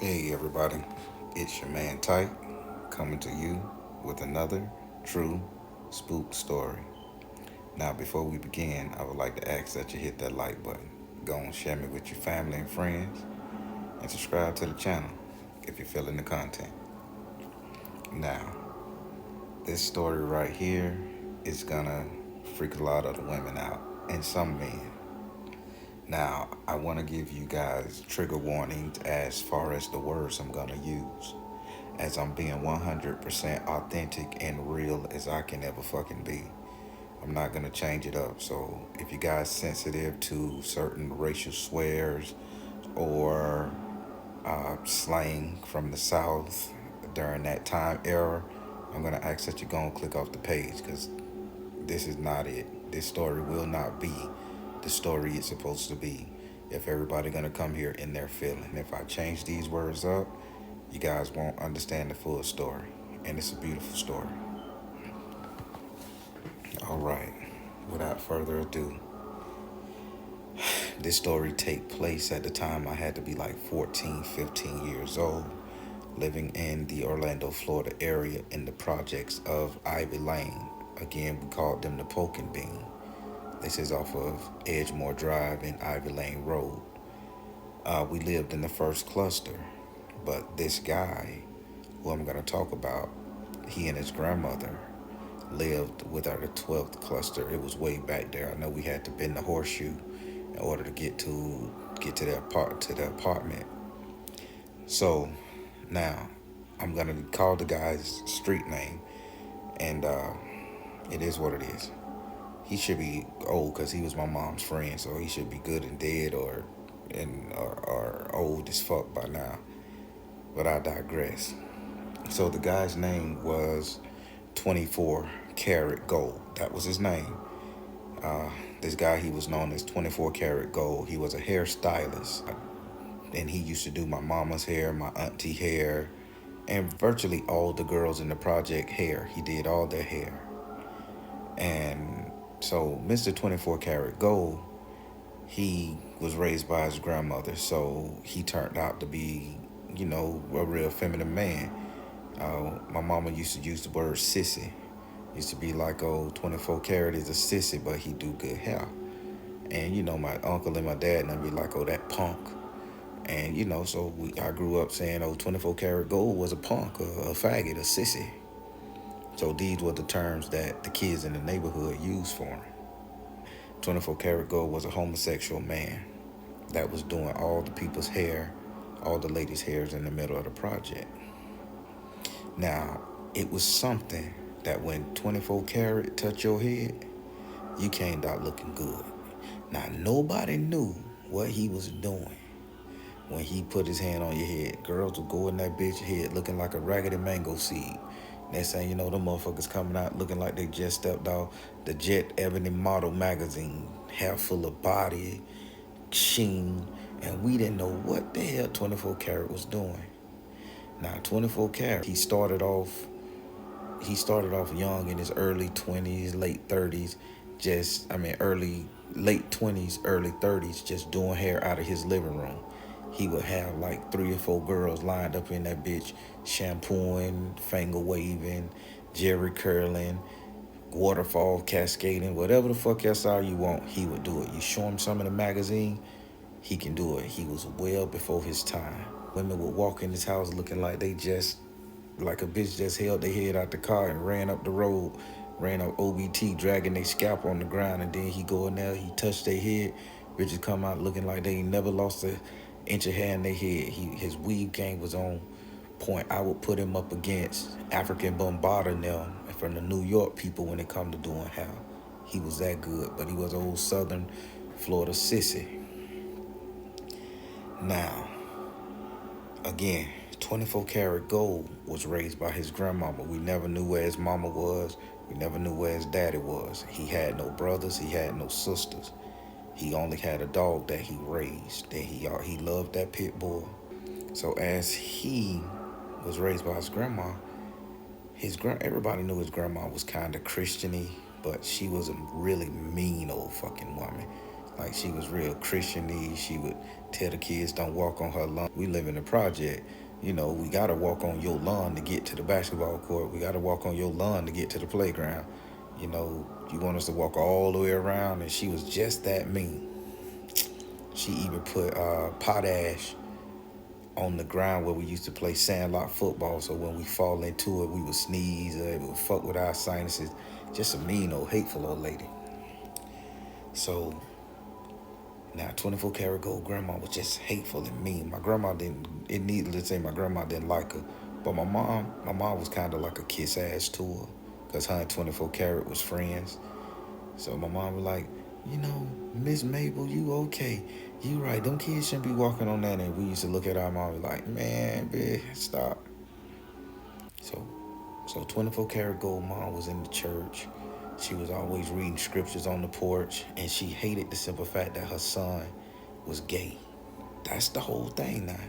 Hey everybody, it's your man Type coming to you with another true spook story. Now, before we begin, I would like to ask that you hit that like button. Go and share me with your family and friends, and subscribe to the channel if you're feeling the content. Now, this story right here is gonna freak a lot of the women out and some men. Now, I want to give you guys trigger warnings as far as the words I'm gonna use, as I'm being 100% authentic and real as I can ever fucking be. I'm not gonna change it up. So if you guys sensitive to certain racial swears or slang from the South during that time era, I'm gonna ask that you go and click off the page because this is not it. This story will not be the story it's supposed to be. If everybody gonna come here in their feeling, if I change these words up, you guys won't understand the full story. And it's a beautiful story. All right, without further ado, this story take place at the time I had to be like 14, 15 years old, living in the Orlando, Florida area in the projects of Ivy Lane. Again, we called them the Poke and Bean. This is off of Edgemore Drive and Ivy Lane Road. We lived in the first cluster, but this guy, who I'm going to talk about, he and his grandmother lived with our 12th cluster. It was way back there. I know we had to bend the horseshoe in order to get to the apartment. So now I'm gonna call the guy's street name, and it is what it is. He should be old because he was my mom's friend, so he should be good and dead or old as fuck by now. But I digress. So the guy's name was 24 Karat Gold. That was his name. Uh, this guy, he was known as 24 Karat Gold. He was a hairstylist, and he used to do my mama's hair, my auntie hair, and virtually all the girls in the project hair. He did all their hair. And so Mr. 24 Karat Gold, he was raised by his grandmother, so he turned out to be, a real feminine man. My mama used to use the word sissy. Used to be like, oh, 24 karat is a sissy, but he do good hair. And, my uncle and my dad and they be like, oh, that punk. And, I grew up saying, oh, 24 karat gold was a punk, a faggot, a sissy. So these were the terms that the kids in the neighborhood used for him. 24 karat gold was a homosexual man that was doing all the people's hair, all the ladies' hairs in the middle of the project. Now, it was something that when 24 karat touch your head, you came out looking good. Now, nobody knew what he was doing when he put his hand on your head. Girls would go in that bitch head looking like a raggedy mango seed. Next thing you know, them motherfuckers coming out looking like they just stepped off the Jet Ebony Model magazine, hair full of body, sheen, and we didn't know what the hell 24 karat was doing. Now, 24 karat, he started off young in his early 20s, late 30s, late 20s, early 30s, just doing hair out of his living room. He would have like 3 or 4 girls lined up in that bitch, shampooing, finger waving, jerry curling, waterfall cascading, whatever the fuck SR you want, he would do it. You show him some in the magazine, he can do it. He was well before his time. Women would walk in his house looking like like a bitch just held their head out the car and ran up the road, ran up OBT, dragging their scalp on the ground, and then he go in there, he touched their head. Bitches come out looking like they ain't never lost an inch of hair in their head. His weave game was on point. I would put him up against African Bombada now from the New York people when it come to doing hair. He was that good, but he was old Southern Florida sissy. Now, again, 24 karat gold was raised by his grandmama. We never knew where his mama was. We never knew where his daddy was. He had no brothers. He had no sisters. He only had a dog that he raised. And he loved that pit bull. So as he was raised by his grandma, everybody knew his grandma was kind of Christiany, but she was a really mean old fucking woman. Like she was real Christian-y. She would tell the kids don't walk on her lawn. We live in a project. You know, we gotta walk on your lawn to get to the basketball court. We gotta walk on your lawn to get to the playground. You know, you want us to walk all the way around, and she was just that mean. She even put potash on the ground where we used to play sandlot football. So when we fall into it, we would sneeze or it would fuck with our sinuses. Just a mean old, hateful old lady. So now 24 karat gold grandma was just hateful and mean. My grandma didn't, it needless to say, my grandma didn't like her. But my mom was kind of like a kiss ass to her because her and 24 karat was friends. So my mom was like, you know, Miss Mabel, you okay. You right, them kids shouldn't be walking on that. And we used to look at our mom and be like, man, bitch, stop. So, so 24 karat gold mom was in the church. She was always reading scriptures on the porch, and she hated the simple fact that her son was gay. That's the whole thing now.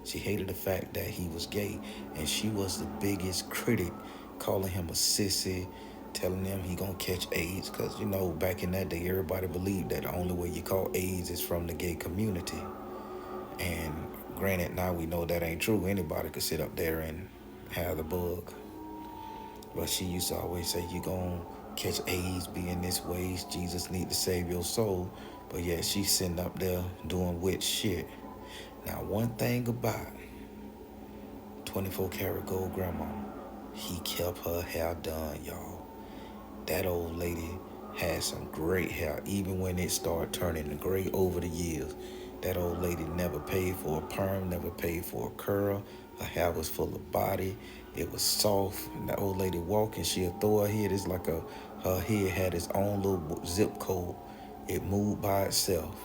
She hated the fact that he was gay, and she was the biggest critic, calling him a sissy, telling him he gonna catch AIDS, because, you know, back in that day, everybody believed that the only way you caught AIDS is from the gay community. And granted, now we know that ain't true. Anybody could sit up there and have the bug. But she used to always say, you gonna catch AIDS being this way. Jesus need to save your soul. But yeah, she's sitting up there doing witch shit. Now, one thing about 24 karat gold grandma, he kept her hair done, y'all. That old lady had some great hair, even when it started turning to gray over the years. That old lady never paid for a perm, never paid for a curl. Her hair was full of body. It was soft. And that old lady walking, she'll throw her head. It's like her head had its own little zip code. It moved by itself.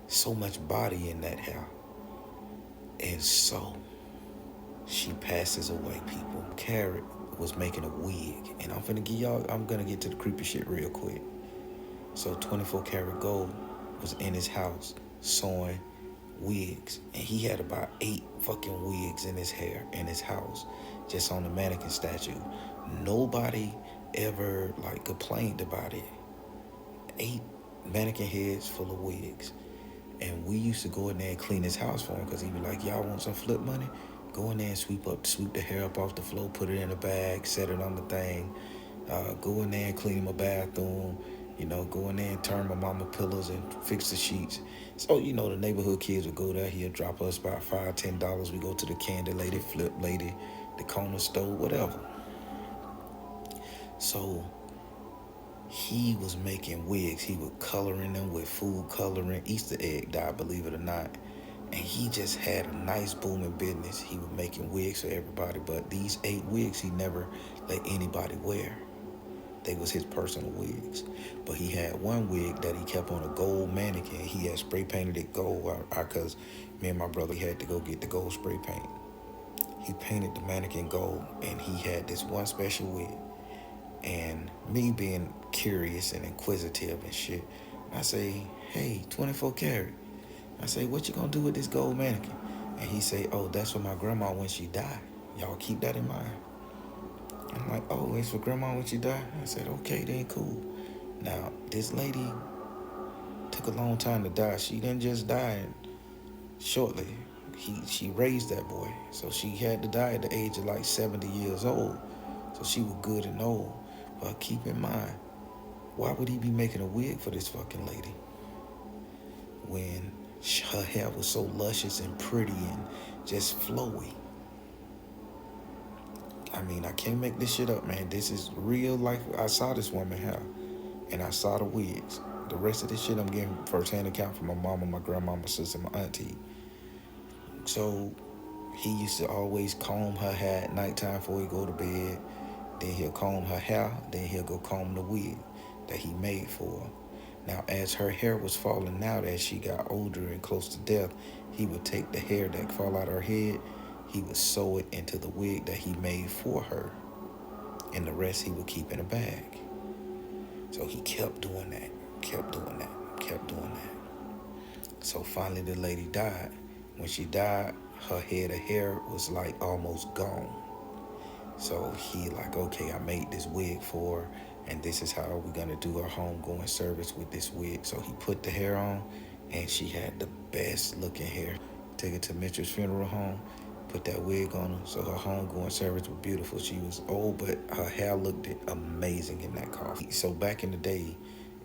So much body in that hair. And so she passes away, people. Carrot was making a wig. And I'm gonna get to the creepy shit real quick. So 24 karat gold was in his house sewing wigs. And he had about 8 fucking wigs in his hair in his house, just on the mannequin statue. Nobody ever complained about it. 8 mannequin heads full of wigs. And we used to go in there and clean his house for him, because he'd be like, y'all want some flip money? Go in there and sweep the hair up off the floor, put it in a bag, set it on the thing. Go in there and clean my bathroom. You know, go in there and turn my mama pillows and fix the sheets. So, you know, the neighborhood kids would go there. He'd drop us about $5, $10. We go to the candy lady, flip lady, the corner store, whatever. So he was making wigs. He was coloring them with food coloring, Easter egg dye, believe it or not. And he just had a nice booming business. He was making wigs for everybody, but these 8 wigs he never let anybody wear. They was his personal wigs. But he had one wig that he kept on a gold mannequin. He had spray painted it gold, because me and my brother had to go get the gold spray paint. He painted the mannequin gold, and he had this one special wig. And me being curious and inquisitive and shit, I say, hey, 24 karat. I say, what you gonna do with this gold mannequin? And he say, oh, that's for my grandma when she died. Y'all keep that in mind. I'm like, oh, it's for grandma when she died? I said, okay, then cool. Now, this lady took a long time to die. She didn't just die shortly. She raised that boy. So she had to die at the age of like 70 years old. So she was good and old. But keep in mind, why would he be making a wig for this fucking lady when her hair was so luscious and pretty and just flowy? I mean, I can't make this shit up, man. This is real life. I saw this woman hair, and I saw the wigs. The rest of this shit I'm getting first-hand account from my mama, my grandma, my sister, my auntie. So he used to always comb her hair at nighttime before he go to bed. Then he'll comb her hair. Then he'll go comb the wig that he made for her. Now, as her hair was falling out, as she got older and close to death, he would take the hair that fall out her head, he would sew it into the wig that he made for her. And the rest he would keep in a bag. So he kept doing that, kept doing that, kept doing that. So finally the lady died. When she died, her head of hair was like almost gone. So he like, okay, I made this wig for her, and this is how we're gonna do our homegoing service with this wig. So he put the hair on, and she had the best looking hair. Take her to Mitchell's funeral home, put that wig on her, so her homegoing service was beautiful. She was old, but her hair looked amazing in that coffin. So back in the day,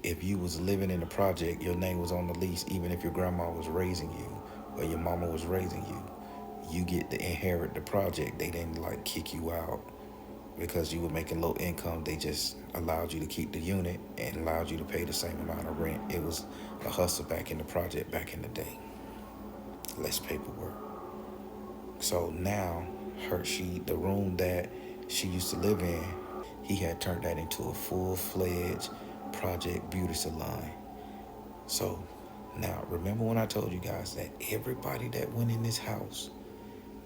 if you was living in a project, your name was on the lease, even if your grandma was raising you or your mama was raising you, you get to inherit the project. They didn't like kick you out because you were making low income. They just allowed you to keep the unit and allowed you to pay the same amount of rent. It was a hustle back in the project back in the day. Less paperwork. So now the room that she used to live in, he had turned that into a full-fledged project beauty salon. So now remember when I told you guys that everybody that went in this house,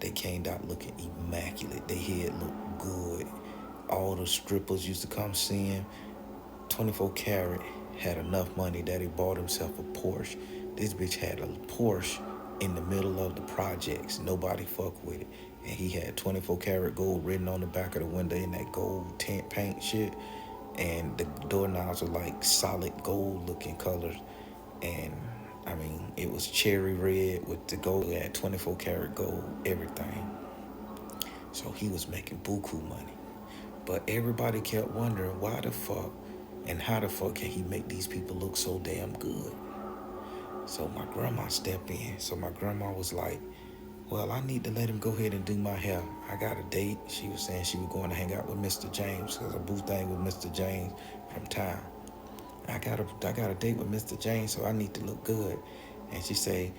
they came out looking immaculate. They head looked good. All the strippers used to come see him. 24 Karat had enough money that he bought himself a Porsche. This bitch had a Porsche in the middle of the projects. Nobody fuck with it. And he had 24 karat gold written on the back of the window in that gold tint paint shit. And the doorknobs were like solid gold looking colors. And I mean, it was cherry red with the gold. It had 24 karat gold, everything. So he was making buku money. But everybody kept wondering why the fuck and how the fuck can he make these people look so damn good? So my grandma stepped in. So my grandma was like, well, I need to let him go ahead and do my hair. I got a date. She was saying she was going to hang out with Mr. James because a boo thing with Mr. James from town. I got a date with Mr. James, so I need to look good. And she say,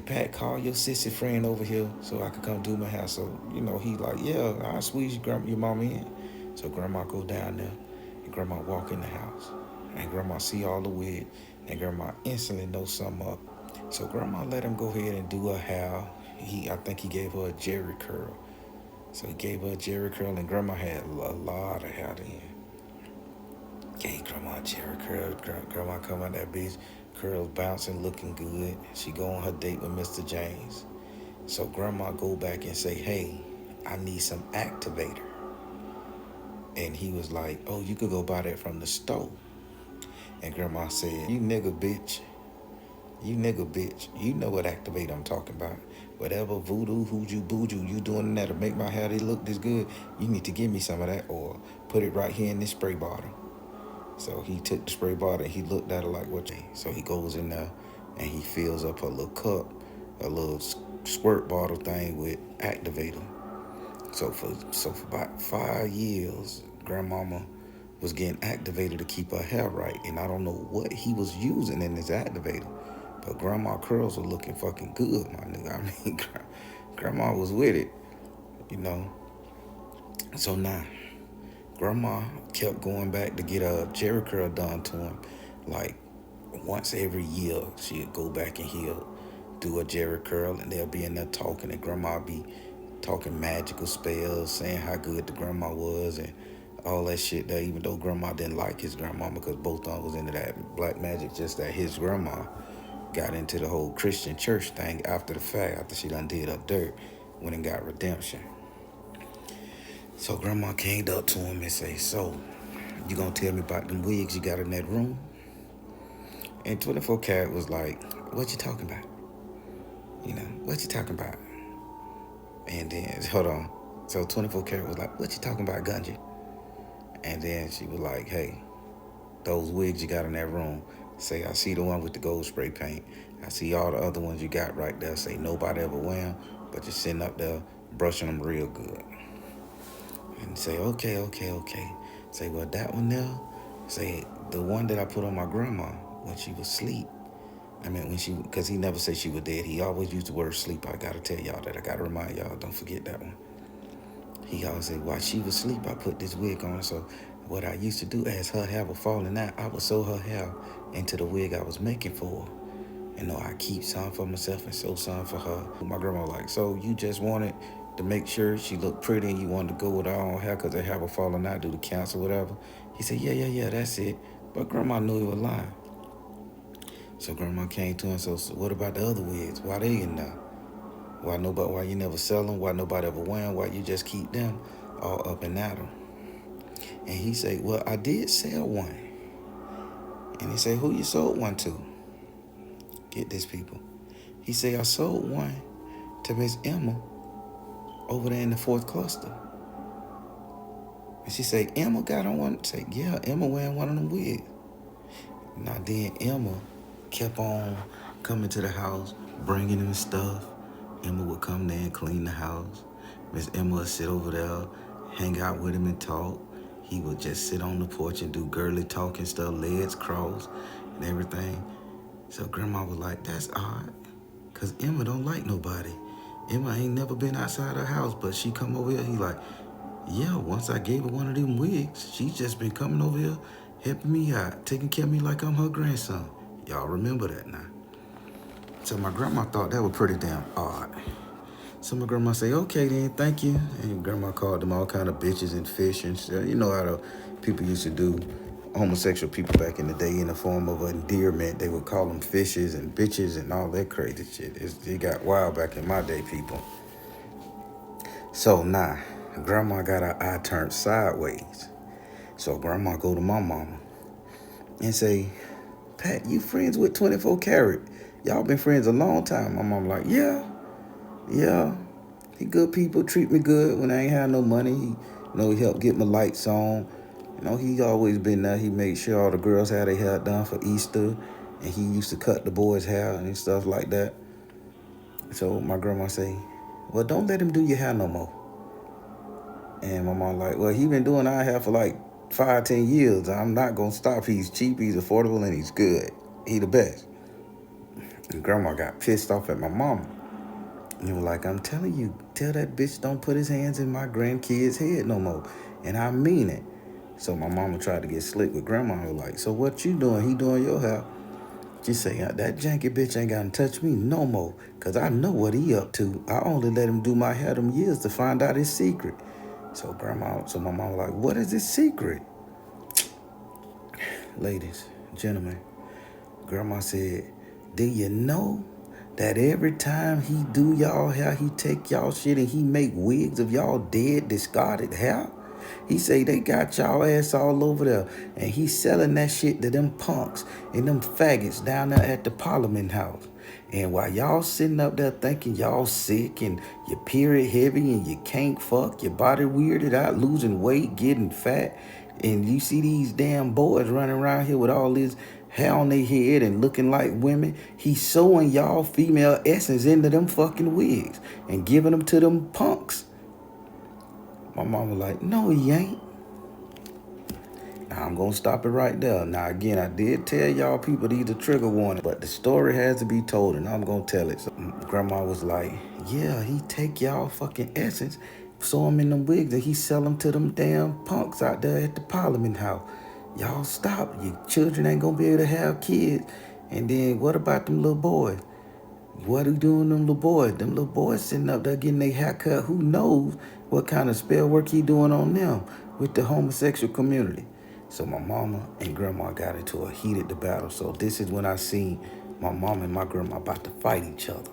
Pat, call your sissy friend over here so I could come do my hair. So, he like, yeah, I'll squeeze your mama in. So grandma go down there and grandma walk in the house. And grandma see all the wig. And grandma instantly knows something up. So grandma let him go ahead and do her hair. I think he gave her a jerry curl. So he gave her a jerry curl, and grandma had a lot of hair then. Gave grandma a jerry curl. Grandma come out that bitch, curls bouncing, looking good. She go on her date with Mr. James. So grandma go back and say, hey, I need some activator. And he was like, oh, you could go buy that from the store. And grandma said, you nigga bitch. You know what activate I'm talking about. Whatever voodoo, hooju, booju you doing that to make my hair look this good, you need to give me some of that oil. Put it right here in this spray bottle. So he took the spray bottle and he looked at her like, what? So he goes in there and he fills up her little cup, a little squirt bottle thing with activator. So for about 5 years, grandmama was getting activated to keep her hair right. And I don't know what he was using in this activator. But grandma curls were looking fucking good, my nigga. I mean, grandma was with it, So now, grandma kept going back to get a jerry curl done to him. Like, once every year, she'd go back and he'll do a jerry curl, and they'll be in there talking, and grandma be talking magical spells, saying how good the grandma was, and all that shit there, even though grandma didn't like his grandma because both of them was into that black magic, just that his grandma got into the whole Christian church thing after the fact, after she done did up dirt, went and got redemption. So grandma came up to him and say, so, you gonna tell me about them wigs you got in that room? And 24 Karat was like, what you talking about? What you talking about? And then, hold on. So 24 Karat was like, what you talking about, Gunji? And then she was like, hey, those wigs you got in that room, say, I see the one with the gold spray paint. I see all the other ones you got right there. Say, nobody ever wear them, but you're sitting up there brushing them real good. And say, okay. Say, well, that one there, say, the one that I put on my grandma when she was asleep. I mean, because he never said she was dead. He always used the word sleep. I got to tell y'all that. I got to remind y'all, don't forget that one. He always said, while she was asleep, I put this wig on. So what I used to do as her hair was falling out, I would sew her hair into the wig I was making for her. I keep some for myself and sew some for her. My grandma like, so you just wanted to make sure she looked pretty and you wanted to go with her own hair because her hair was falling out due to cancer or whatever? He said, yeah, that's it. But grandma knew he was lying. So grandma came to him, so what about the other wigs? Why they in there? Why you never sell them? Why nobody ever wear them? Why you just keep them all up and at them? And he say, well, I did sell one. And he say, who you sold one to? Get this, people. He say, I sold one to Miss Emma over there in the fourth cluster. And she say, Emma got on one? Say, yeah, Emma wearing one of them wigs. Now then Emma kept on coming to the house, bringing him stuff. Emma would come there and clean the house. Miss Emma would sit over there, hang out with him and talk. He would just sit on the porch and do girly talk and stuff, legs crossed and everything. So Grandma was like, that's odd, because Emma don't like nobody. Emma ain't never been outside her house, but she come over here. He like, yeah, once I gave her one of them wigs, she just been coming over here, helping me out, taking care of me like I'm her grandson. Y'all remember that now. So my grandma thought that was pretty damn odd. So my grandma say, okay then, thank you. And grandma called them all kind of bitches and fish and stuff. You know how the people used to do homosexual people back in the day in the form of endearment. They would call them fishes and bitches and all that crazy shit. It got wild back in my day, people. So now, grandma got her eye turned sideways. So grandma go to my mama and say, Pat, you friends with 24 Karat? Y'all been friends a long time. My mom like, yeah. He good people, treat me good when I ain't have no money. He helped get my lights on. He always been there. He made sure all the girls had their hair done for Easter. And he used to cut the boys' hair and stuff like that. So my grandma say, well, don't let him do your hair no more. And my mom like, well, he been doing our hair for like 5-10 years. I'm not going to stop. He's cheap, he's affordable, and he's good. He the best. And grandma got pissed off at my mama. And he was like, I'm telling you, tell that bitch don't put his hands in my grandkid's head no more. And I mean it. So my mama tried to get slick with grandma. I was like, so what you doing? He doing your hair. She say, that janky bitch ain't got to touch me no more, because I know what he up to. I only let him do my hair them years to find out his secret. So my mama was like, what is his secret? Ladies, gentlemen, grandma said, do you know that every time he do y'all hair, he take y'all shit and he make wigs of y'all dead, discarded hair? He say they got y'all ass all over there, and he selling that shit to them punks and them faggots down there at the Parliament House. And while y'all sitting up there thinking y'all sick and your period heavy and you can't fuck, your body weirded out, losing weight, getting fat, and you see these damn boys running around here with all this hair on their head and looking like women, he's sewing y'all female essence into them fucking wigs and giving them to them punks. My mama like, no, he ain't. Now, I'm going to stop it right there. Now, again, I did tell y'all people these are trigger warning, but the story has to be told, and I'm going to tell it. So grandma was like, yeah, he take y'all fucking essence, sew them in them wigs, and he sell them to them damn punks out there at the Parliament House. Y'all stop. Your children ain't going to be able to have kids. And then what about them little boys? What are you doing them little boys? Them little boys sitting up there getting their hair cut. Who knows what kind of spell work he doing on them with the homosexual community? So my mama and grandma got into a heated battle. So this is when I seen my mom and my grandma about to fight each other.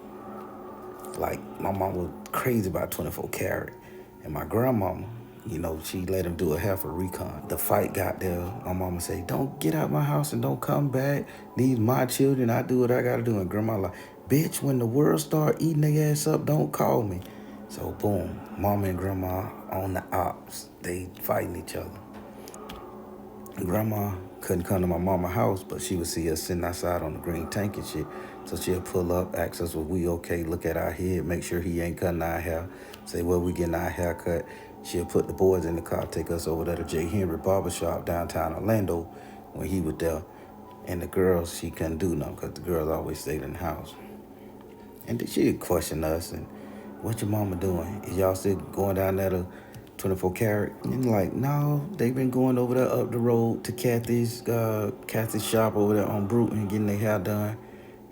Like, my mom was crazy about 24 Karat. And my grandmama, she let him do a half a recon. The fight got there. My mama say, don't get out my house and don't come back. These my children. I do what I got to do. And grandma like, bitch, when the world start eating their ass up, don't call me. So boom, mama and grandma on the ops. They fighting each other. Grandma couldn't come to my mama's house, but she would see us sitting outside on the green tank and shit. So she'll pull up, ask us, was we okay, look at our head, make sure he ain't cutting our hair, say, well, we getting our hair cut. She'll put the boys in the car, take us over there to J. Henry Barbershop downtown Orlando when he was there. And the girls, she couldn't do nothing because the girls always stayed in the house. And then she'd question us and, what your mama doing? Is y'all still going down there to 24 Karat? And like, no, they've been going over there up the road to Kathy's shop over there on Groton getting their hair done.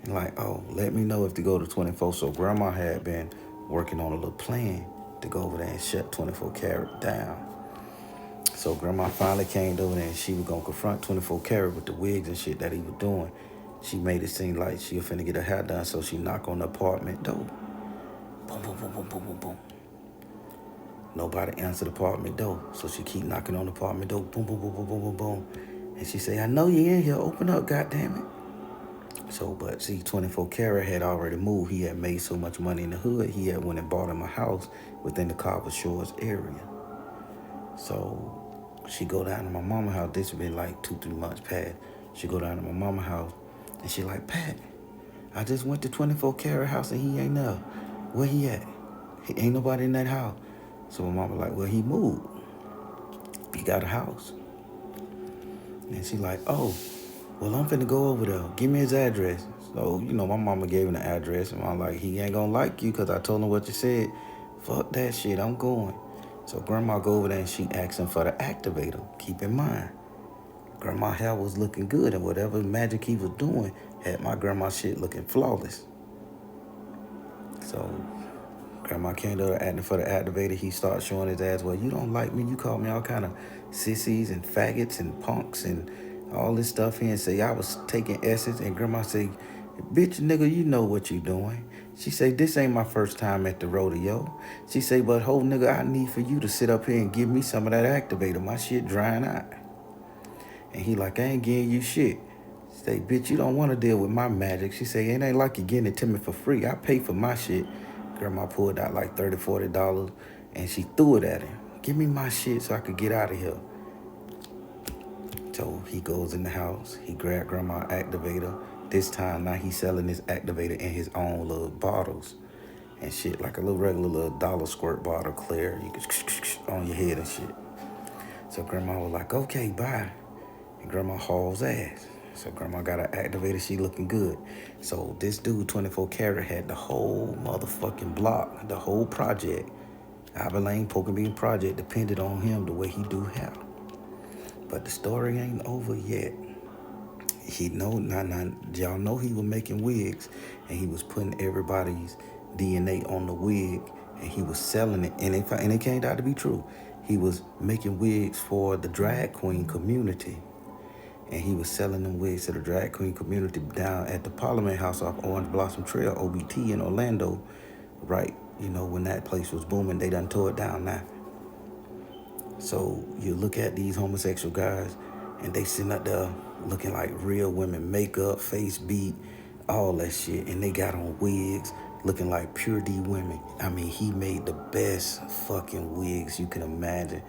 And like, oh, let me know if to go to 24. So grandma had been working on a little plan to go over there and shut 24 Karat down. So grandma finally came over there and she was going to confront 24 Karat with the wigs and shit that he was doing. She made it seem like she was finna get her hair done, so she knocked on the apartment door. Boom, boom, boom, boom, boom, boom, boom. Nobody answered the apartment door. So she keep knocking on the apartment door. Boom, boom, boom, boom, boom, boom, boom. And she say, I know you in here. Open up, goddammit. So, but see, 24 Karat had already moved. He had made so much money in the hood. He had went and bought him a house within the Carver Shores area. So she go down to my mama's house. This had been like 2-3 months past. She go down to my mama's house and she like, Pat, I just went to 24 Karat house and he ain't there. Where he at? Ain't nobody in that house. So my mama like, well, he moved. He got a house. And she like, oh, well, I'm finna go over there. Give me his address. So, my mama gave him the address. And I'm like, he ain't gonna like you because I told him what you said. Fuck that shit, I'm going. So grandma go over there and she asks him for the activator. Keep in mind, grandma hair was looking good and whatever magic he was doing had my grandma shit looking flawless. So grandma came to her acting for the activator. He started showing his ass, well, you don't like me. You call me all kind of sissies and faggots and punks and all this stuff here and say I was taking essence. And grandma say, bitch, nigga, you know what you doing. She say, this ain't my first time at the rodeo. She say, but whole nigga, I need for you to sit up here and give me some of that activator. My shit drying out. And he like, I ain't getting you shit. She say, bitch, you don't want to deal with my magic. She say, it ain't like you getting it to me for free. I pay for my shit. Grandma pulled out like $30, $40 and she threw it at him. Give me my shit so I could get out of here. So he goes in the house. He grabbed grandma's activator. This time now he's selling this activator in his own little bottles and shit, like a little regular little dollar squirt bottle clear. You can on your head and shit. So grandma was like, okay, bye. And grandma hauls ass. So grandma got her activator, she looking good. So this dude, 24 Karat, had the whole motherfucking block, the whole project, Ivy Lane Pokebean project, depended on him the way he do hair. But the story ain't over yet. He know, y'all know he was making wigs and he was putting everybody's DNA on the wig and he was selling it. And it came out to be true. He was making wigs for the drag queen community. And he was selling them wigs to the drag queen community down at the Parliament House off Orange Blossom Trail, OBT in Orlando, right, when that place was booming. They done tore it down now. So you look at these homosexual guys and they sitting up there looking like real women, makeup, face beat, all that shit. And they got on wigs looking like pure D women. I mean, he made the best fucking wigs you can imagine.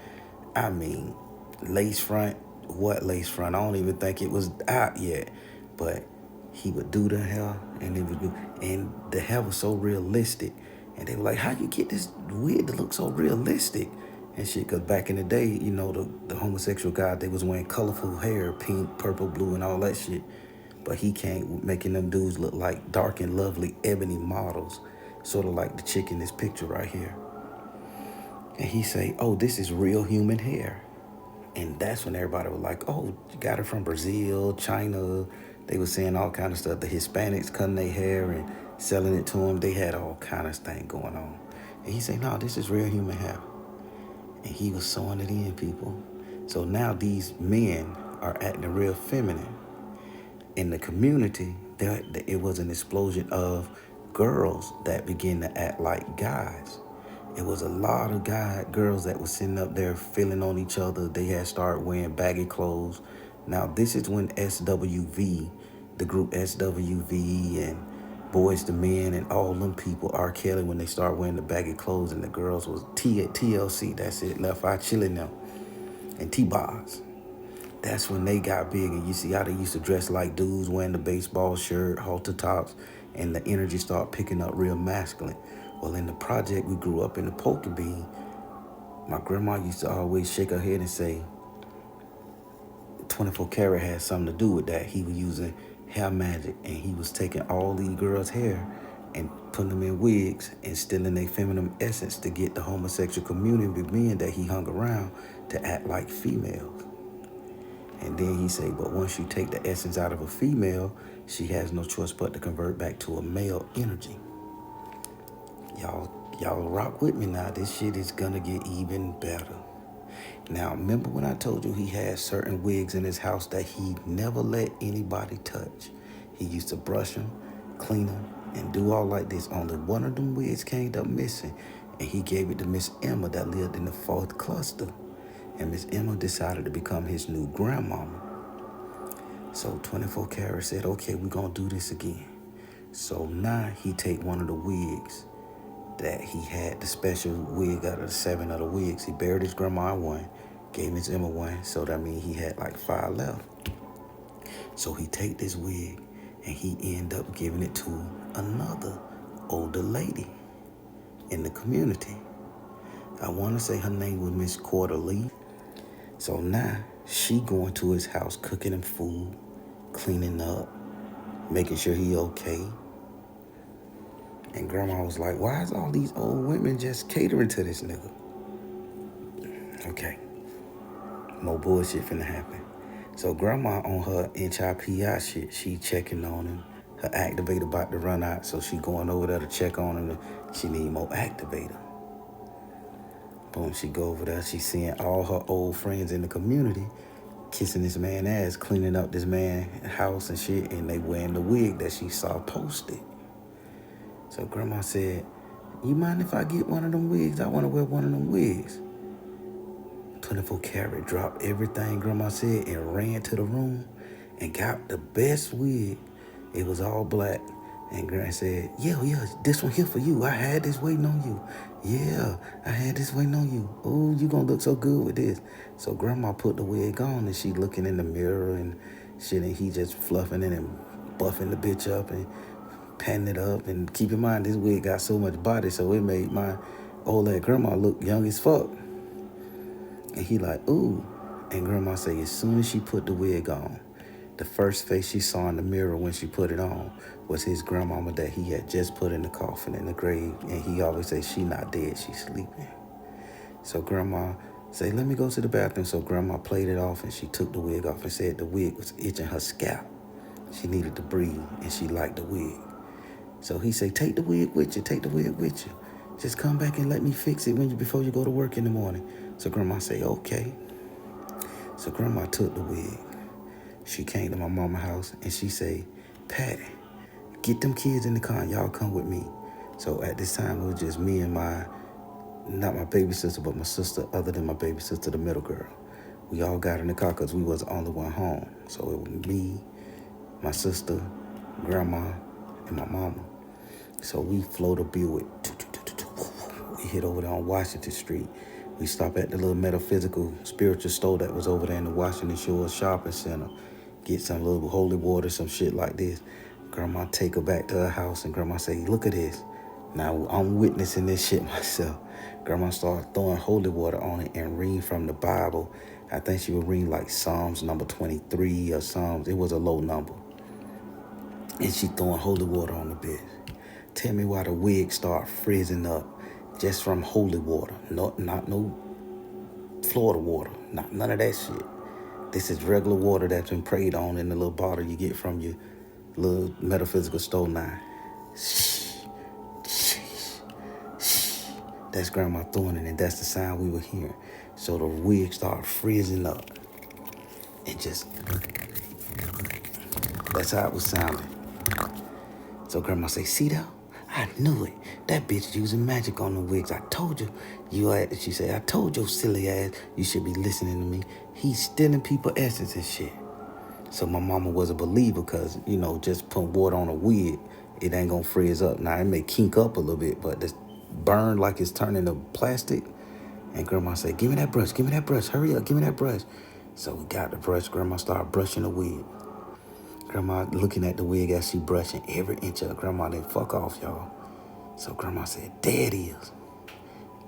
I mean, lace front. What lace front? I don't even think it was out yet. But he would do the hair and the hair was so realistic. And they were like, how you get this wig to look so realistic? And shit, because back in the day, the homosexual guy, they was wearing colorful hair, pink, purple, blue, and all that shit. But he came making them dudes look like dark and lovely ebony models, sort of like the chick in this picture right here. And he say, oh, this is real human hair. And that's when everybody was like, oh, you got it from Brazil, China. They were saying all kind of stuff. The Hispanics cutting their hair and selling it to them. They had all kind of thing going on. And he said, no, this is real human hair. And he was sewing it in, people. So now these men are acting real feminine. In the community, it was an explosion of girls that began to act like guys. It was a lot of girls that was sitting up there feeling on each other. They had started wearing baggy clothes. Now, this is when SWV, the group SWV and Boys to Men and all them people, R. Kelly, when they start wearing the baggy clothes and the girls was TLC, that's it, Left Eye Chilling them, and T-Bars. That's when they got big, and you see how they used to dress like dudes wearing the baseball shirt, halter tops, and the energy started picking up real masculine. Well, in the project we grew up in the Pokebean, my grandma used to always shake her head and say, 24 Karat had something to do with that. He was using hair magic, and he was taking all these girls' hair and putting them in wigs and stealing their feminine essence to get the homosexual community men that he hung around to act like females. And then he said, but once you take the essence out of a female, she has no choice but to convert back to a male energy. Y'all rock with me now. This shit is gonna get even better. Now, remember when I told you he had certain wigs in his house that he never let anybody touch? He used to brush them, clean them, and do all like this. Only one of them wigs came up missing. And he gave it to Miss Emma that lived in the 4th cluster. And Miss Emma decided to become his new grandmama. So 24 Karat said, okay, we're going to do this again. So now he take one of the wigs that he had, the special wig out of the 7 other wigs. He buried his grandma in one, gave Miss Emma one, so that means he had like 5 left. So he take this wig and he end up giving it to another older lady in the community. I want to say her name was Miss Quarterly. So now she going to his house, cooking him food, cleaning up, making sure he okay. And grandma was like, why is all these old women just catering to this nigga? Okay, no bullshit finna happen. So grandma on her HIPI shit, she checking on him. Her activator about to run out, so she going over there to check on him. She need more activator. Boom, she go over there. She seeing all her old friends in the community kissing this man ass, cleaning up this man's house and shit, and they wearing the wig that she saw posted. So grandma said, you mind if I get one of them wigs? I want to wear one of them wigs. 24 Karat dropped everything grandma said and ran to the room and got the best wig. It was all black. And grandma said, yeah, this one here for you. I had this waiting on you. Yeah, I had this waiting on you. Oh, you gonna look so good with this. So grandma put the wig on and she looking in the mirror and shit, and he just fluffing it and buffing the bitch up and patting it up. And keep in mind, this wig got so much body, so it made my old ass grandma look young as fuck. And he like, ooh. And grandma say, as soon as she put the wig on, the first face she saw in the mirror when she put it on was his grandmama that he had just put in the coffin in the grave. And he always say, she not dead, she's sleeping. So grandma say, let me go to the bathroom. So grandma played it off and she took the wig off and said the wig was itching her scalp. She needed to breathe and she liked the wig. So he say, take the wig with you, take the wig with you. Just come back and let me fix it before you go to work in the morning. So grandma say, okay. So grandma took the wig. She came to my mama's house and she say, Patty, get them kids in the car and y'all come with me. So at this time, it was just me and not my baby sister, but my sister, other than my baby sister, the middle girl. We all got in the car because we was the only one home. So it was me, my sister, grandma, and my mama. So we flew the Buick. We hit over there on Washington Street. We stopped at the little metaphysical spiritual store that was over there in the Washington Shores Shopping Center. Get some little holy water, some shit like this. Grandma take her back to her house and grandma say, look at this. Now I'm witnessing this shit myself. Grandma started throwing holy water on it and reading from the Bible. I think she was reading like Psalms number 23 or Psalms. It was a low number. And she throwing holy water on the bitch. Tell me why the wig start frizzing up just from holy water. Not no Florida water. None of that shit. This is regular water that's been prayed on in the little bottle you get from your little metaphysical store now. Shh, shh, shh. That's grandma throwing it, and that's the sound we were hearing. So the wig started freezing up. And just, that's how it was sounding. So grandma say, see that? I knew it. That bitch using magic on the wigs. I told you. She said, I told your silly ass you should be listening to me. He's stealing people essence and shit. So my mama was a believer because, just putting water on a wig, it ain't gonna freeze up. Now, it may kink up a little bit, but it's burned like it's turning to plastic. And grandma said, give me that brush, hurry up, give me that brush. So we got the brush. Grandma started brushing the wig. Grandma looking at the wig as she brushing every inch of it. Grandma didn't fuck off, y'all. So grandma said, there it is.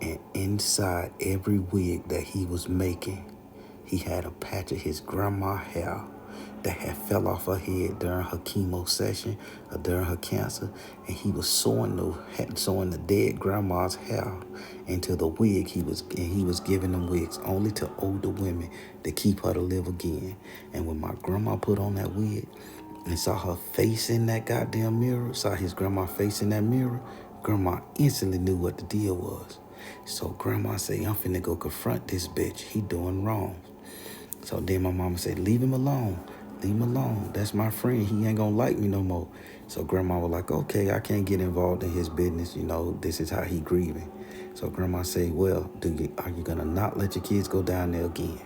And inside every wig that he was making, he had a patch of his grandma hair that had fell off her head during her chemo session or during her cancer. And he was sewing the dead grandma's hair into the wig he was giving them wigs only to older women to keep her to live again. And when my grandma put on that wig and saw her face in that goddamn mirror, saw his grandma face in that mirror, grandma instantly knew what the deal was. So grandma say, I'm finna go confront this bitch. He doing wrong. So then my mama said, leave him alone. Leave him alone. That's my friend. He ain't gonna like me no more. So grandma was like, okay, I can't get involved in his business. This is how he grieving. So grandma say, well, are you gonna not let your kids go down there again?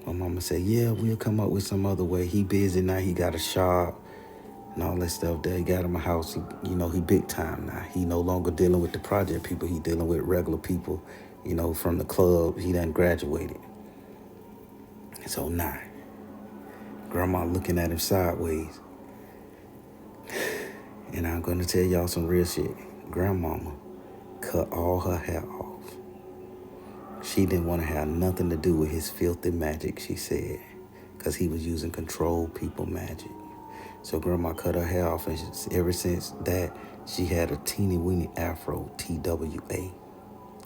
My mama said, yeah, we'll come up with some other way. He busy now. He got a shop and all that stuff there. He got him a house. He big time now. He no longer dealing with the project people. He dealing with regular people, from the club. He done graduated. So nah. Grandma looking at him sideways. And I'm going to tell y'all some real shit. Grandmama cut all her hair off. She didn't want to have nothing to do with his filthy magic, she said, because he was using control people magic. So grandma cut her hair off, and ever since that, she had a teeny weeny afro, TWA,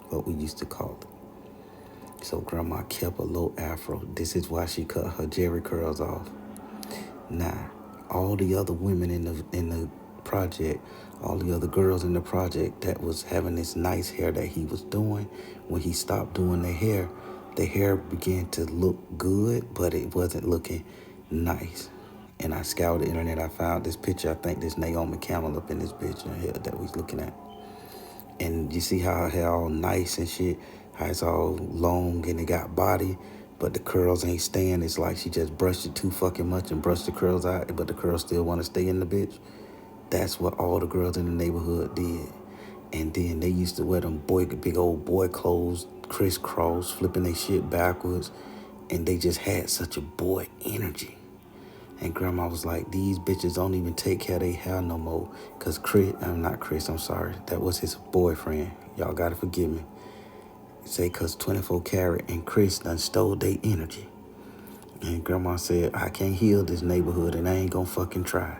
what we used to call it. So grandma kept a low afro. This is why she cut her jerry curls off. Now, all the other women in the project, all the other girls in the project that was having this nice hair that he was doing, when he stopped doing their hair began to look good, but it wasn't looking nice. And I scoured the internet. I found this picture. I think this Naomi Campbell up in this picture here that we was looking at. And you see how her hair all nice and shit, how it's all long and it got body, but the curls ain't staying. It's like she just brushed it too fucking much and brushed the curls out, but the curls still want to stay in the bitch. That's what all the girls in the neighborhood did. And then they used to wear them big old boy clothes, crisscross, flipping their shit backwards. And they just had such a boy energy. And grandma was like, these bitches don't even take care of their hair no more. Because I'm sorry. That was his boyfriend. Y'all got to forgive me. Say, because 24 Karat and Chris done stole their energy. And grandma said, I can't heal this neighborhood and I ain't going to fucking try.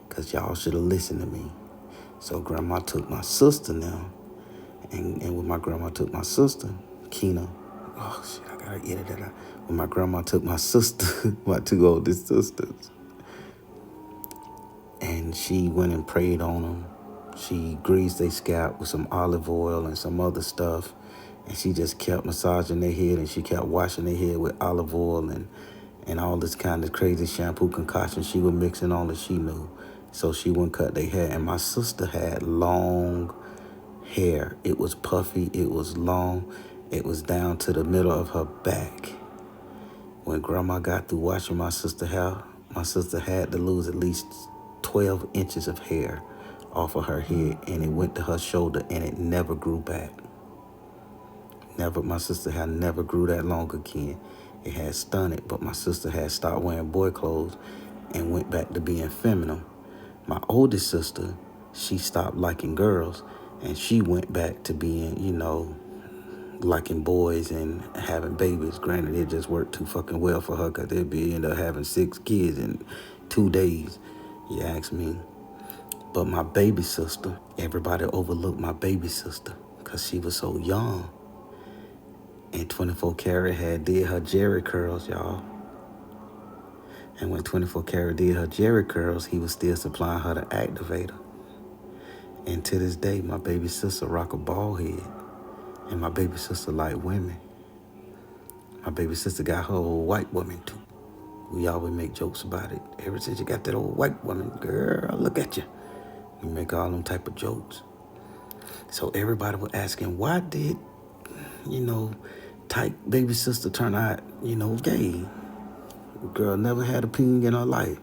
Because y'all should have listened to me. So grandma took my sister now. And when my grandma took my sister, Keena, oh shit, I got to edit that out. When my grandma took my sister, my two oldest sisters, and she went and prayed on them. She greased their scalp with some olive oil and some other stuff. And she just kept massaging their head, and she kept washing their head with olive oil and all this kind of crazy shampoo concoction she was mixing on that she knew. So she wouldn't cut their hair. And my sister had long hair. It was puffy. It was long. It was down to the middle of her back. When grandma got through washing my sister's hair, my sister had to lose at least 12 inches of hair off of her head, and it went to her shoulder, and it never grew back. My sister had never grew that long again. It had stunted, but my sister had stopped wearing boy clothes and went back to being feminine. My oldest sister, she stopped liking girls, and she went back to being, liking boys and having babies. Granted, it just worked too fucking well for her, because they'd end up having 6 kids in 2 days, you ask me. But my baby sister, everybody overlooked my baby sister because she was so young. And 24 Karat had did her jerry curls, y'all. And when 24 Karat did her jerry curls, he was still supplying her the activator. And to this day, my baby sister rock a bald head. And my baby sister like women. My baby sister got her old white woman too. We always make jokes about it. Ever since you got that old white woman, girl, look at you. We make all them type of jokes. So everybody was asking, why did, tight baby sister turn out, gay? Girl never had a peen in her life.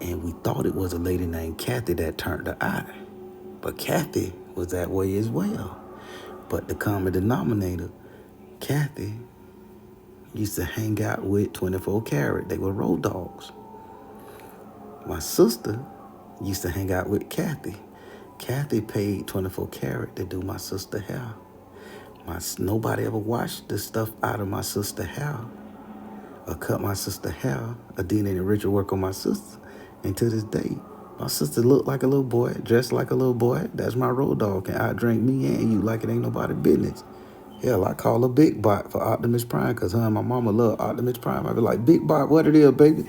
And we thought it was a lady named Kathy that turned her eye. But Kathy was that way as well. But the common denominator, Kathy used to hang out with 24 Karat. They were road dogs. My sister used to hang out with Kathy. Kathy paid 24 Karat to do my sister's hair. Nobody ever washed the stuff out of my sister's hair or cut my sister's hair or did any ritual work on my sister. And to this day, my sister looked like a little boy, dressed like a little boy. That's my road dog. Can outdrink me and you like it ain't nobody business. Hell, I call her Big Bot for Optimus Prime because her and my mama love Optimus Prime. I be like, Big Bot, what it is, baby?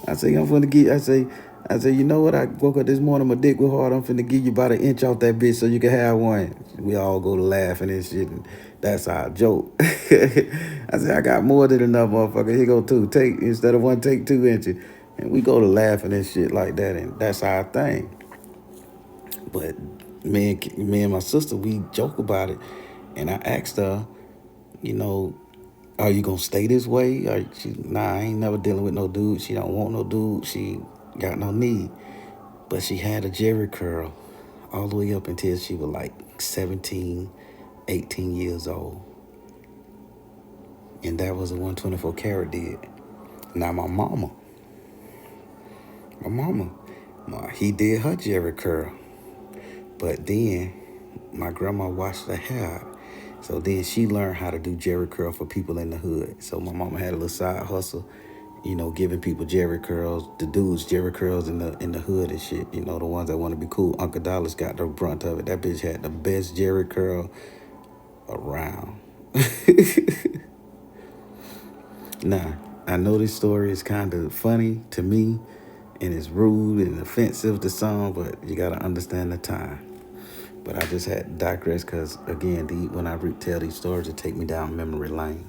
I say, I'm finna get, I say, you know what? I woke up this morning, my dick was hard. I'm finna give you about an inch off that bitch so you can have one. We all go to laughing and shit, and that's our joke. I say, I got more than enough, motherfucker. Here go 2. Instead of 1, take 2 inches. And we go to laughing and shit like that, and that's our thing. But, me and my sister, we joke about it. And I asked her, you know, are you gonna stay this way? Nah, I ain't never dealing with no dude. She don't want no dude. She got no need. But she had a Jerry curl all the way up until she was like 17, 18 years old. And that was a 124 carat did. Now my mama, he did her Jerry curl. But then my grandma washed her hair out. So then she learned how to do Jerry curl for people in the hood. So my mama had a little side hustle, giving people Jerry curls, the dudes Jerry curls in the hood and shit. The ones that want to be cool. Uncle Dollar's got the brunt of it. That bitch had the best Jerry curl around. Now, I know this story is kind of funny to me, and it's rude and offensive to some, but you gotta understand the time. But I just had to digress because, again, when I tell these stories, it take me down memory lane.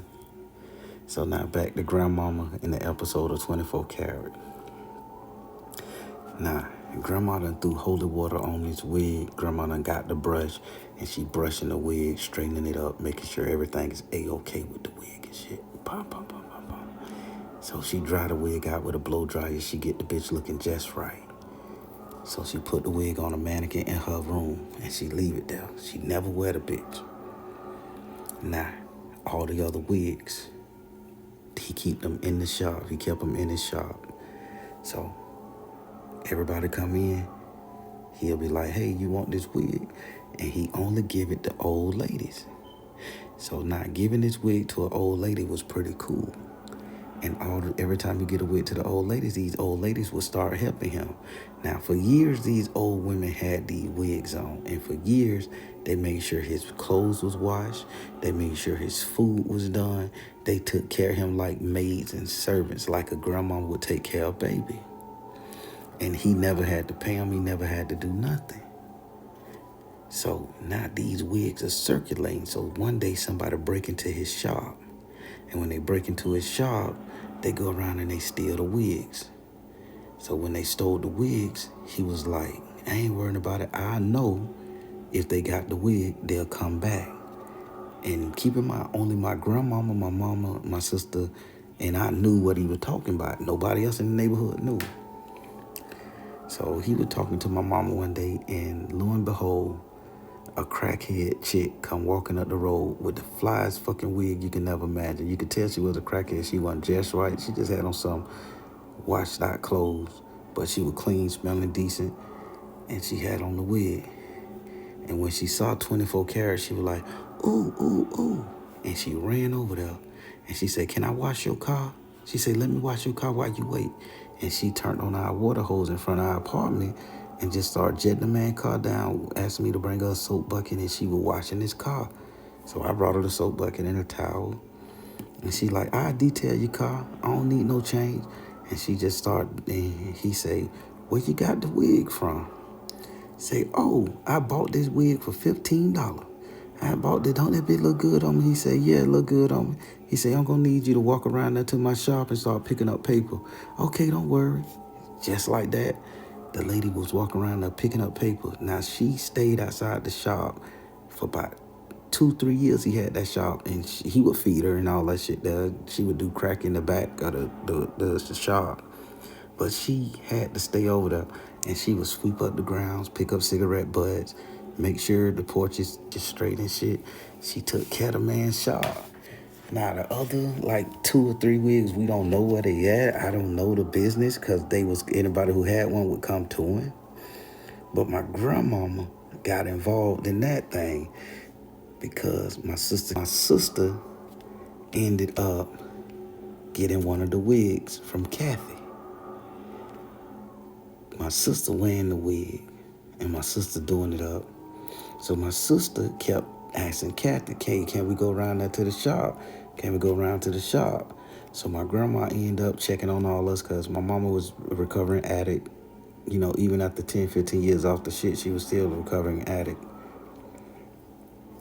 So now back to Grandmama in the episode of 24 Karat. Now, Grandma done threw holy water on this wig. Grandma done got the brush, and she brushing the wig, straightening it up, making sure everything is A-okay with the wig and shit. Pop, pop, pop, pop, pop. So she dry the wig out with a blow dryer. She get the bitch looking just right. So she put the wig on a mannequin in her room, and she leave it there. She never wear the bitch. Now, all the other wigs, he keep them in the shop. He kept them in his shop. So everybody come in, he'll be like, hey, you want this wig? And he only give it to old ladies. So now giving this wig to an old lady was pretty cool. And every time you get a wig to the old ladies, these old ladies would start helping him. Now, for years, these old women had these wigs on. And for years, they made sure his clothes was washed. They made sure his food was done. They took care of him like maids and servants, like a grandma would take care of a baby. And he never had to pay them. He never had to do nothing. So now these wigs are circulating. So one day somebody break into his shop. And when they break into his shop, they go around and they steal the wigs. So when they stole the wigs, he was like, I ain't worrying about it. I know if they got the wig, they'll come back. And keep in mind, only my grandmama, my mama, my sister, and I knew what he was talking about. Nobody else in the neighborhood knew. So he was talking to my mama one day, and lo and behold, a crackhead chick come walking up the road with the flyest fucking wig you can never imagine. You could tell she was a crackhead. She wasn't just right. She just had on some washed out clothes, but she was clean, smelling decent, and she had on the wig. And when she saw 24 Karat, she was like, ooh, ooh, ooh. And she ran over there, and she said, can I wash your car? She said, let me wash your car while you wait. And she turned on our water hose in front of our apartment and just started jetting the man's car down, asking me to bring her a soap bucket, and she was washing his car. So I brought her the soap bucket and a towel. And she like, I detail your car. I don't need no change. And she just started, and he say, where you got the wig from? Say, oh, I bought this wig for $15. I bought it. Don't that bitch look good on me? He said, yeah, it look good on me. He said, I'm going to need you to walk around there to my shop and start picking up paper. Okay, don't worry. Just like that, the lady was walking around there picking up paper. Now, she stayed outside the shop for about 2-3 years. He had that shop, and he would feed her and all that shit there. She would do crack in the back of the shop. But she had to stay over there, and she would sweep up the grounds, pick up cigarette butts, make sure the porch is just straight and shit. She took care of the man's shop. Now, the other, like 2 or 3 wigs, we don't know where they at. I don't know the business because anybody who had one would come to him. But my grandmama got involved in that thing because my sister ended up getting one of the wigs from Kathy. My sister wearing the wig and my sister doing it up. So my sister kept asking Kathy, can we go around there to the shop? Can we go around to the shop? So my grandma ended up checking on all us because my mama was a recovering addict. Even after 10, 15 years off the shit, she was still a recovering addict.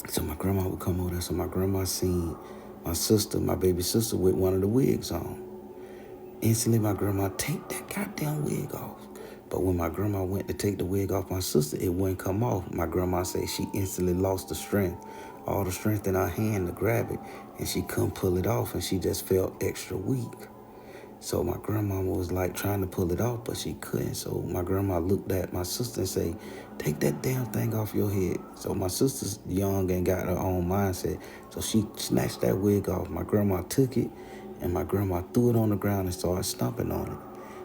So my grandma would come over there. So my grandma seen my baby sister with one of the wigs on. Instantly, my grandma, take that goddamn wig off. But when my grandma went to take the wig off my sister, it wouldn't come off. My grandma said she instantly lost the strength, all the strength in her hand to grab it, and she couldn't pull it off, and she just felt extra weak. So my grandmama was like trying to pull it off, but she couldn't. So my grandma looked at my sister and say, take that damn thing off your head. So my sister's young and got her own mindset. So she snatched that wig off. My grandma took it, and my grandma threw it on the ground and started stomping on it.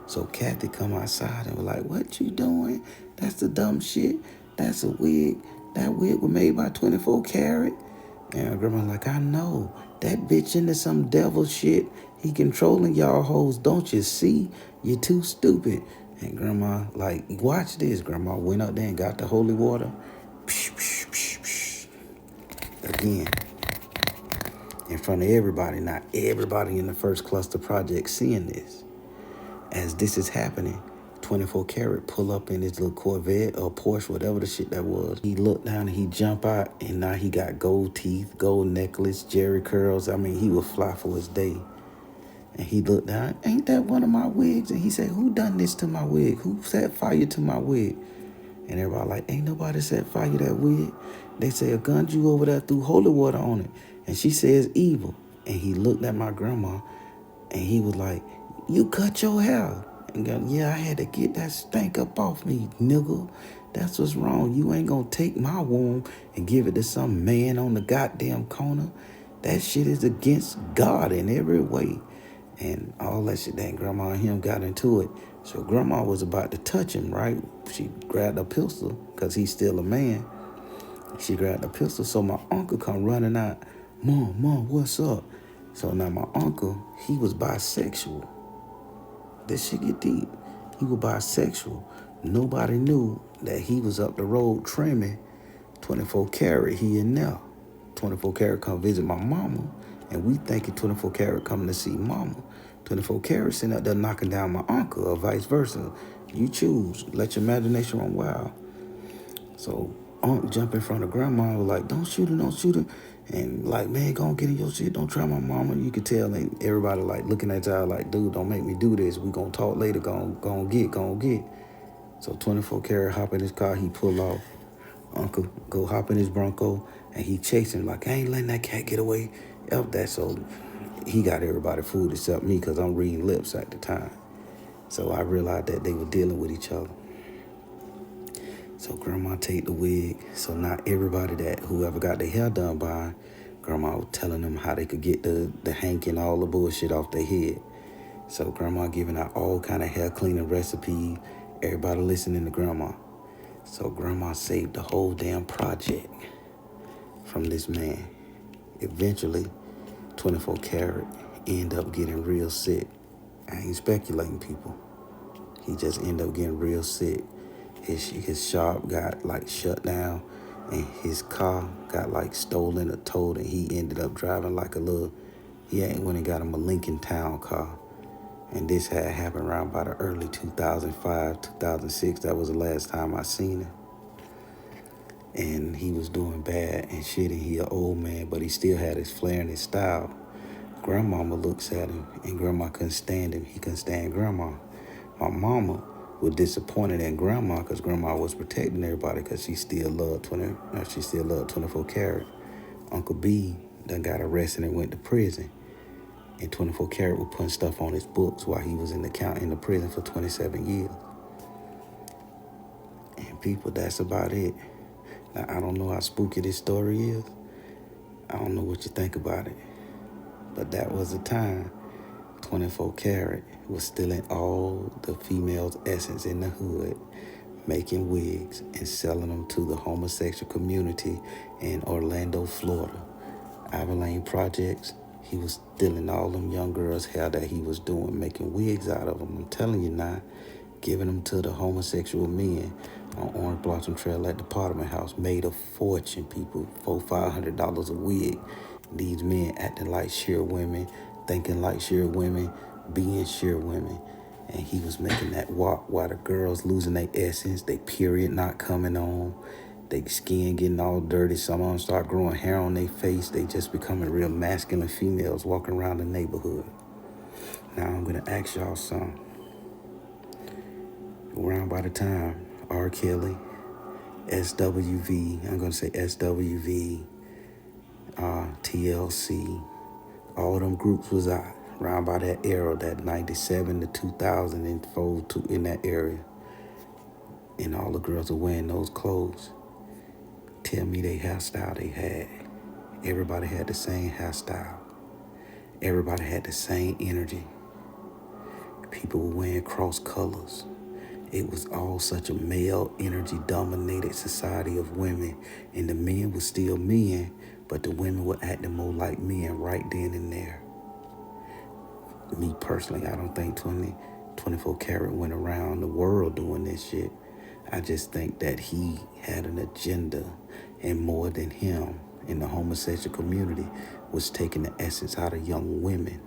So Kathy come outside and was like, what you doing? That's the dumb shit. That's a wig. That wig was made by 24 karat. And my grandma like, I know. That bitch into some devil shit. He controlling y'all hoes. Don't you see? You're too stupid. And grandma like, watch this. Grandma went up there and got the holy water. Psh, psh, psh, psh. Again, in front of everybody. Not everybody in the first cluster project seeing this. As this is happening, 24 karat pull up in his little Corvette or Porsche, whatever the shit that was. He looked down and he jump out, and now he got gold teeth, gold necklace, jerry curls. I mean, he would fly for his day. And he looked down, ain't that one of my wigs? And he said, who done this to my wig? Who set fire to my wig? And everybody like, ain't nobody set fire to that wig. They say a gun you over there threw holy water on it. And she says evil. And he looked at my grandma and he was like, you cut your hair. And go, yeah, I had to get that stank up off me, nigga. That's what's wrong. You ain't gonna take my womb and give it to some man on the goddamn corner. That shit is against God in every way. And all that shit, that grandma and him got into it. So grandma was about to touch him, right? She grabbed a pistol because he's still a man. She grabbed a pistol. So my uncle come running out. Mom, what's up? So now my uncle, he was bisexual. This shit get deep. He was bisexual. Nobody knew that he was up the road trimming 24 karat here and there. 24 karat come visit my mama, and we thinking 24 karat coming to see mama. 24 karat sitting up there knocking down my uncle, or vice versa. You choose. Let your imagination run wild. So Unc jump in front of grandma and was like, don't shoot her. And like, man, go on, get in your shit. Don't try my mama. You could tell, and everybody like looking at y'all like, dude, don't make me do this. We gonna talk later. Go on, get. So 24 karat hop in his car. He pull off. Uncle go hop in his Bronco, and he chasing like, I ain't letting that cat get away. Up that. So he got everybody food except me because I'm reading lips at the time. So I realized that they were dealing with each other. So grandma take the wig. So not everybody that whoever got their hair done by, grandma was telling them how they could get the hank and all the bullshit off their head. So grandma giving out all kind of hair cleaning recipes. Everybody listening to grandma. So grandma saved the whole damn project from this man. Eventually, 24 karat end up getting real sick. I ain't speculating, people. He just ended up getting real sick. His shop got like shut down, and his car got like stolen or towed, and he ended up driving like he went and got him a Lincoln Town car. And this had happened around by the early 2005, 2006. That was the last time I seen him. And he was doing bad and shit, and he an old man, but he still had his flair and his style. Grandmama looks at him, and grandma couldn't stand him. He couldn't stand grandma. My mama was disappointed in grandma because grandma was protecting everybody because she still loved 24 karat. Uncle B done got arrested and went to prison. And 24 karat was putting stuff on his books while he was in the prison for 27 years. And people, that's about it. Now, I don't know how spooky this story is. I don't know what you think about it. But that was the time 24 karat was stealing all the females' essence in the hood, making wigs and selling them to the homosexual community in Orlando, Florida. Ivy Lane Projects, he was stealing all them young girls' hair that he was doing, making wigs out of them. I'm telling you now, giving them to the homosexual men on Orange Blossom Trail at the Parliament House. Made a fortune, people. $400 a wig. These men acting like sheer women, thinking like sheer women, being sheer women. And he was making that walk while the girls losing their essence, their period not coming on, their skin getting all dirty. Some of them start growing hair on their face. They just becoming real masculine females walking around the neighborhood. Now I'm going to ask y'all something. Around by the time R. Kelly, SWV, I'm going to say SWV, TLC, all them groups was out around by that era, that 97 to 2004 in that area. And all the girls were wearing those clothes. Tell me they hairstyle they had. Everybody had the same hairstyle. Everybody had the same energy. People were wearing cross colors. It was all such a male energy dominated society of women, and the men were still men, but the women were acting more like men right then and there. Me personally, I don't think 24 Karat went around the world doing this shit. I just think that he had an agenda, and more than him in the homosexual community was taking the essence out of young women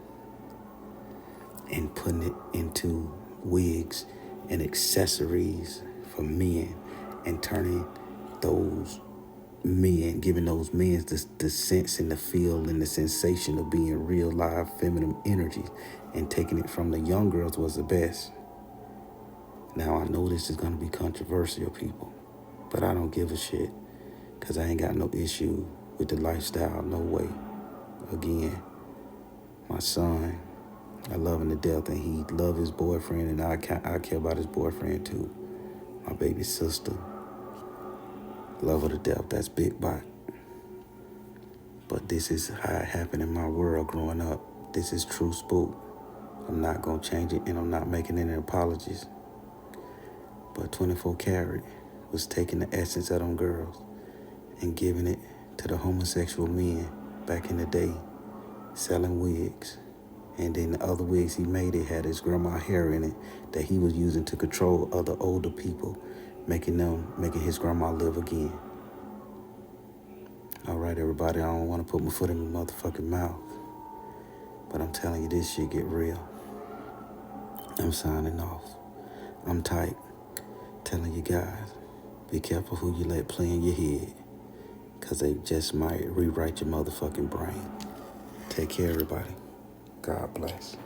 and putting it into wigs and accessories for men, and turning those men, giving those men the sense and the feel and the sensation of being real live feminine energies, and taking it from the young girls was the best. Now I know this is going to be controversial, people, but I don't give a shit, because I ain't got no issue with the lifestyle, no way. Again, my son, I love him to death, and he love his boyfriend, and I care about his boyfriend too. My baby sister, love her to death. That's big bot. But this is how it happened in my world growing up. This is true spook. I'm not gonna change it, and I'm not making any apologies. But 24 Karat was taking the essence of them girls and giving it to the homosexual men back in the day, selling wigs. And then the other wigs he made, it had his grandma hair in it that he was using to control other older people, making his grandma live again. All right, everybody, I don't want to put my foot in my motherfucking mouth, but I'm telling you, this shit get real. I'm signing off. I'm tight, telling you guys, be careful who you let play in your head, because they just might rewrite your motherfucking brain. Take care, everybody. God bless.